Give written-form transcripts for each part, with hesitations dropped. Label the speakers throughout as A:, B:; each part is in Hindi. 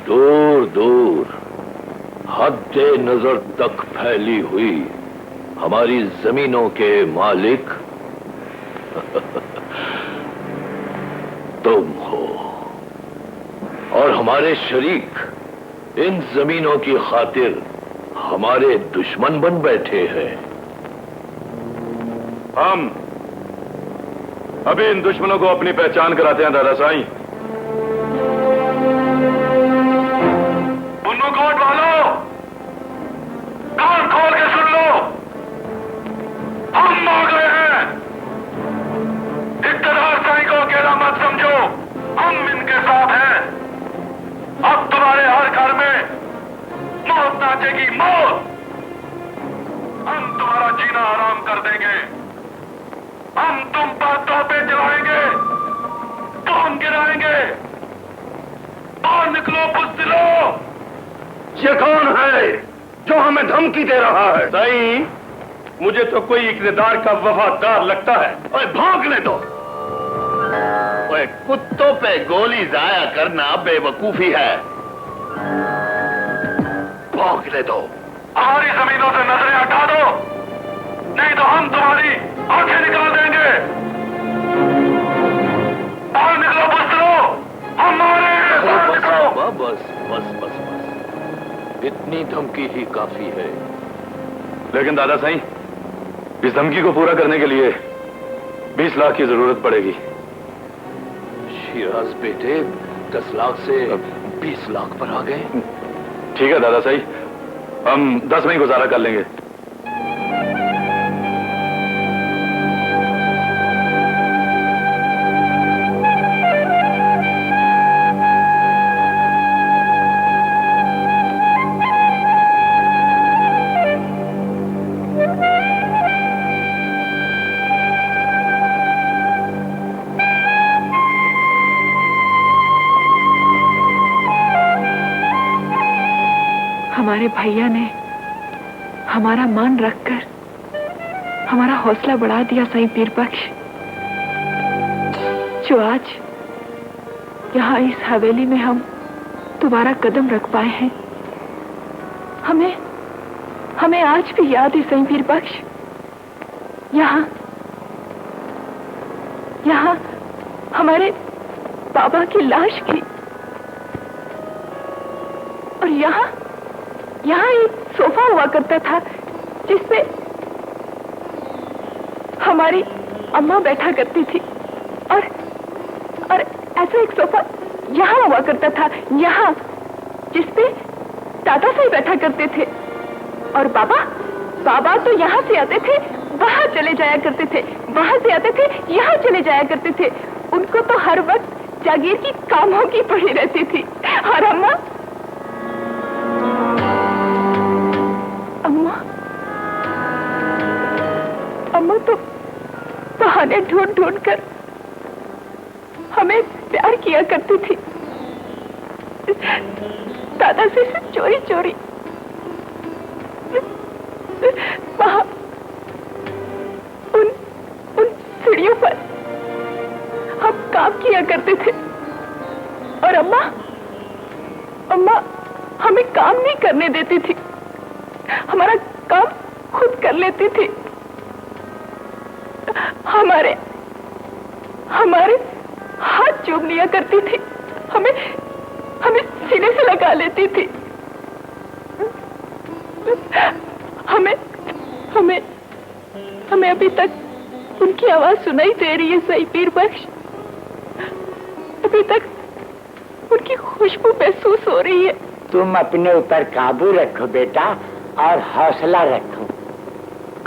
A: दूर दूर हद्दे नजर तक फैली हुई हमारी जमीनों के मालिक तुम हो और हमारे शरीक इन जमीनों की खातिर हमारे दुश्मन बन बैठे हैं।
B: हम अभी इन दुश्मनों को अपनी पहचान कराते हैं दादा साईं। बुन्नू कोट वालों, कान खोल के सुन लो, हम आ गए हैं। इक़्तिदार साईं को अकेला मत समझो, हम इनके साथ हैं। अब तुम्हारे हर घर में मौत नाचेगी, मौत। हम तुम्हारा जीना आराम कर देंगे। हम तुम पर तोपे चलाएंगे, बम गिराएंगे। और निकलो बुज़दिलों।
C: ये कौन है जो हमें धमकी दे रहा है?
B: सही, मुझे तो कोई इक़्तिदार का वफादार लगता है।
C: ओए भागने दो। ओए कुत्तों पे गोली जाया करना बेवकूफी है। भागने दो।
B: हमारी जमीनों से नजरें हटा दो, नहीं तो हम तुम्हारी आंखें निकाल देंगे। बाहर निकलो बुज़दिलों, हम आ रहे हैं। बाहर निकलो।
A: बस बस बस बस, इतनी धमकी ही काफी है।
B: लेकिन दादा साईं, इस धमकी को पूरा करने के लिए 20 लाख की जरूरत पड़ेगी।
A: शिराज बेटे 10 लाख से 20 लाख पर आ गए।
B: ठीक है दादा साईं, हम 10 में ही गुजारा कर लेंगे।
D: हमारे भैया ने हमारा मान रखकर हमारा हौसला बढ़ा दिया साईं पीर बख्श, जो आज यहाँ इस हवेली में हम दोबारा कदम रख पाए हैं। हमें आज भी याद है साईं पीर बख्श, यहाँ हमारे बाबा की लाश थी और यहाँ एक सोफा हुआ करता था जिसपे हमारी अम्मा बैठा करती थी और ऐसा एक सोफा यहाँ हुआ करता था, यहाँ जिसपे दादा साईं बैठा करते थे और बाबा तो यहाँ से आते थे वहां चले जाया करते थे, वहां से आते थे यहाँ चले जाया करते थे। उनको तो हर वक्त जागीर की कामों की पड़ी रहती थी। और अम्मा तो बहाने ढूंढ कर हमें प्यार किया करती थी, दादा से चोरी वहां उन सीढ़ियों पर हम काम किया करते थे और अम्मा हमें काम नहीं करने देती थी, हमारा काम खुद कर लेती थी। हमारे हाथ चूम लिया करती थी, हमें सीने से लगा लेती थी। हमें अभी तक उनकी आवाज सुनाई दे रही है साईं पीर बख्श, अभी तक उनकी खुशबू महसूस हो रही है।
E: तुम अपने ऊपर काबू रखो बेटा और हौसला रखो।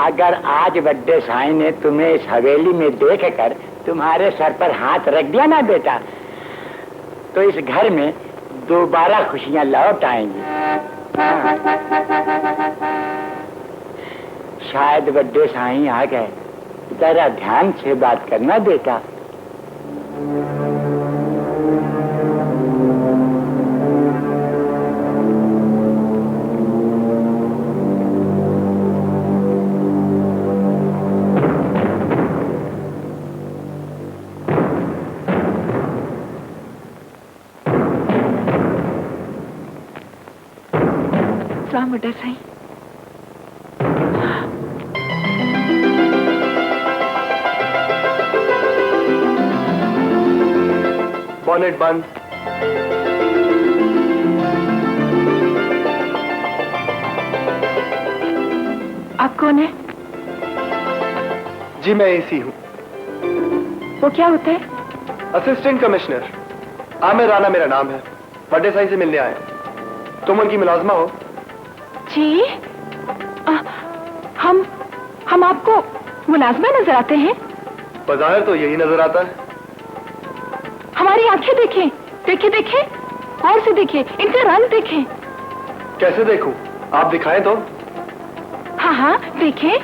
E: अगर आज बड्डे साईं ने तुम्हें इस हवेली में देख कर तुम्हारे सर पर हाथ रख दिया ना बेटा, तो इस घर में दोबारा खुशियां लौट आएंगी। शायद बड्डे साईं आ गए, जरा ध्यान से बात करना बेटा।
D: सलाम बड़ा साईं।
F: बॉनेट बंद।
D: आप कौन है?
F: जी मैं एसी हूँ।
D: वो क्या होता है?
F: असिस्टेंट कमिश्नर आमिर राणा मेरा नाम है। बड़े साईं से मिलने आए। तुम उनकी मुलाजमा हो?
D: जी हम आपको मुलाजमा नजर आते हैं?
F: बज़ाहिर तो यही नजर आता है।
D: हमारी आंखें देखें, देखें देखें, और से देखें, इनका रंग देखें।
F: कैसे देखूं? आप दिखाएं तो।
D: हाँ हाँ देखें।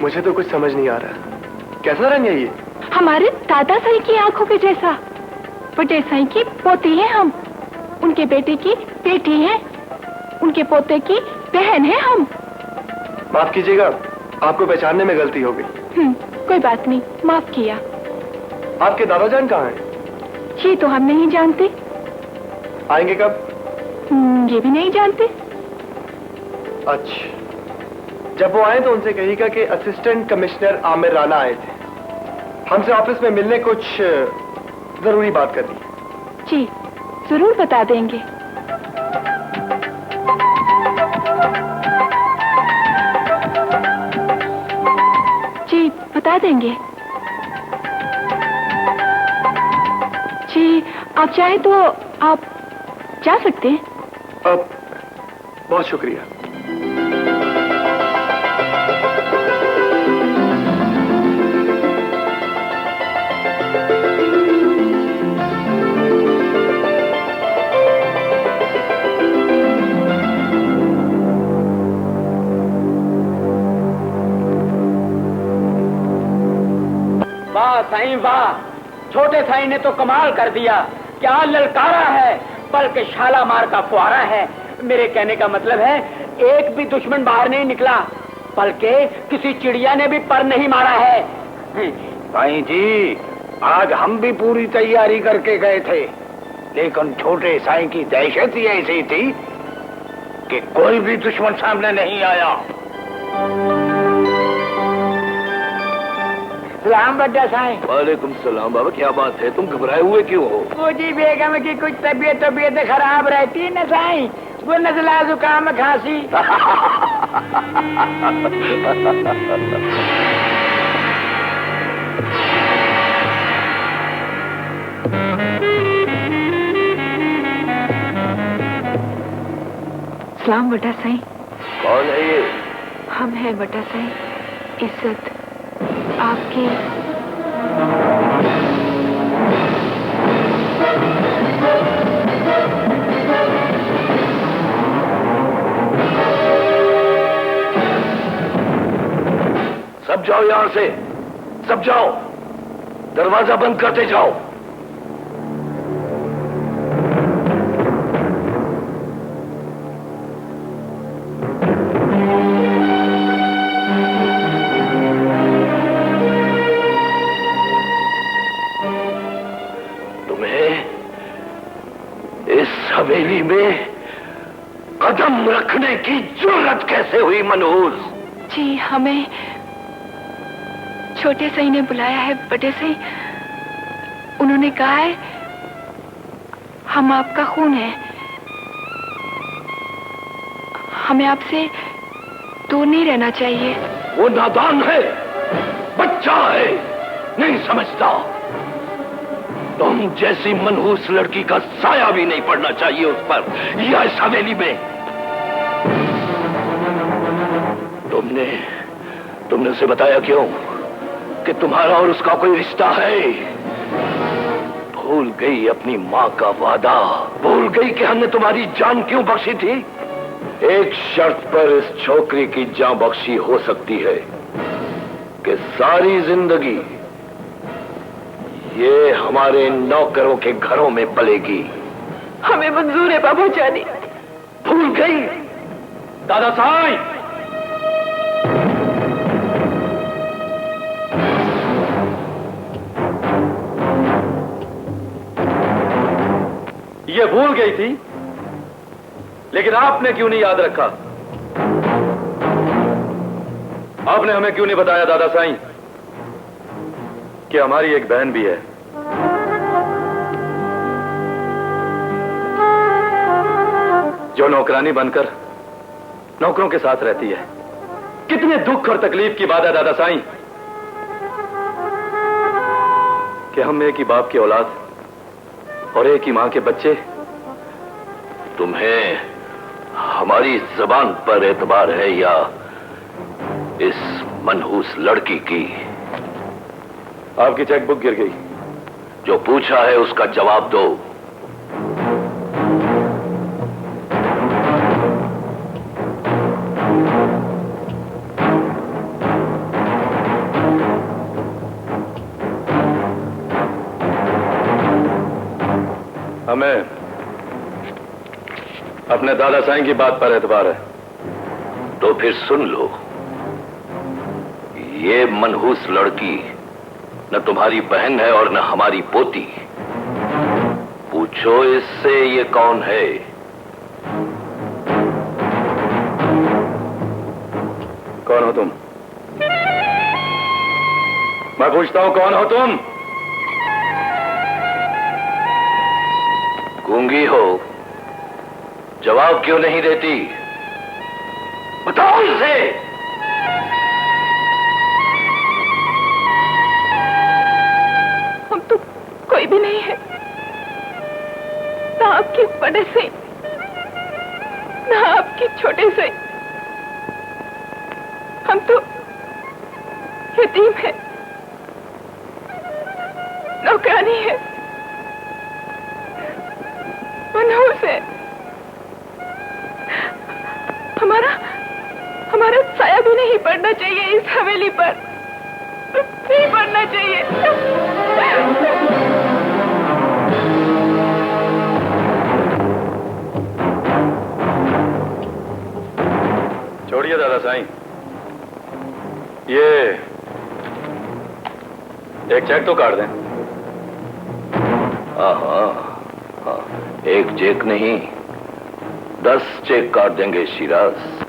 F: मुझे तो कुछ समझ नहीं आ रहा। कैसा रंग है ये?
D: हमारे दादा साईं की आंखों के जैसा। बड़े साईं की पोती है हम, उनके बेटे की बेटी है, उनके पोते की बहन है हम।
F: माफ कीजिएगा, आपको पहचानने में गलती हो गई।
D: कोई बात नहीं, माफ किया।
F: आपके दादाजान कहाँ हैं?
D: ये तो हम नहीं जानते।
F: आएंगे कब?
D: ये भी नहीं जानते।
F: अच्छा, जब वो आए तो उनसे कहिएगा कि असिस्टेंट कमिश्नर आमिर राणा आए थे। हमसे ऑफिस में मिलने कुछ जरूरी बात करनी है।
D: जी जरूर बता देंगे। जी बता देंगे। जी आप चाहें तो आप जा सकते हैं।
F: अब बहुत शुक्रिया।
E: वाह साईं वाह, छोटे साईं ने तो कमाल कर दिया। क्या ललकारा है, बल्कि शालामार का फुहारा है। मेरे कहने का मतलब है एक भी दुश्मन बाहर नहीं निकला, बल्कि किसी चिड़िया ने भी पर नहीं मारा है।
C: साईं जी, आज हम भी पूरी तैयारी करके गए थे, लेकिन छोटे साईं की दहशत ही ऐसी थी कि कोई भी दुश्मन सामने नहीं आया।
E: सलाम बड्डा साईं।
A: वालेकुम सलाम। बाबा क्या बात है, तुम घबराए हुए क्यों हो?
E: वो जी बेगम की कुछ तबीयत खराब रहती है न साईं, वो नजला जुकाम खांसी।
D: सलाम बड़ा साईं।
A: कौन है ये?
D: हम हैं बड़ा साईं, इज्जत आपकी।
A: सब जाओ यहां से, सब जाओ, दरवाजा बंद करते जाओ। हवेली में कदम रखने की जरूरत कैसे हुई मनहूस?
D: जी हमें छोटे साईं ने बुलाया है बड़े साईं। उन्होंने कहा है हम आपका खून है, हमें आपसे दूर नहीं रहना चाहिए।
A: वो नादान है, बच्चा है, नहीं समझता। तुम जैसी मनहूस लड़की का साया भी नहीं पड़ना चाहिए उस पर या इस हवेली में। तुमने उसे बताया क्यों कि तुम्हारा और उसका कोई रिश्ता है? भूल गई अपनी माँ का वादा, भूल गई कि हमने तुम्हारी जान क्यों बख्शी थी? एक शर्त पर इस छोकरी की जान बख्शी हो सकती है कि सारी जिंदगी ये हमारे नौकरों के घरों में पलेगी।
D: हमें मंजूर है बाबू जानी।
A: भूल गई?
C: दादा साईं,
B: गई थी, लेकिन आपने क्यों नहीं याद रखा? आपने हमें क्यों नहीं बताया दादा साईं कि हमारी एक बहन भी है? जो नौकरानी बनकर नौकरों के साथ रहती है। कितने दुख और तकलीफ की बात है दादा साईं कि हम एक ही बाप की औलाद और एक ही मां के बच्चे।
A: तुम्हें हमारी जबान पर एतबार है या इस मनहूस लड़की की?
B: आपकी चेकबुक गिर गई।
A: जो पूछा है उसका जवाब दो।
B: हमें अपने दादा साईं की बात पर एतबार है।
A: तो फिर सुन लो, ये मनहूस लड़की न तुम्हारी बहन है और न हमारी पोती। पूछो इससे ये कौन है?
B: कौन हो तुम? मैं पूछता हूं, कौन हो तुम?
A: गूंगी हो, जवाब क्यों नहीं देती? बताओ इसे।
D: हम तो कोई भी नहीं है, ना आपके बड़े से ना आपके छोटे से। हम तो यतीम है, नौकरानी है, मनहूस है। हमारा साया भी नहीं पड़ना चाहिए इस हवेली पर, नहीं पड़ना चाहिए।
B: छोड़िए दादा साईं, ये एक चेक तो काट दें।
A: हाँ, एक चेक नहीं 10 चेक काट देंगे शिराज।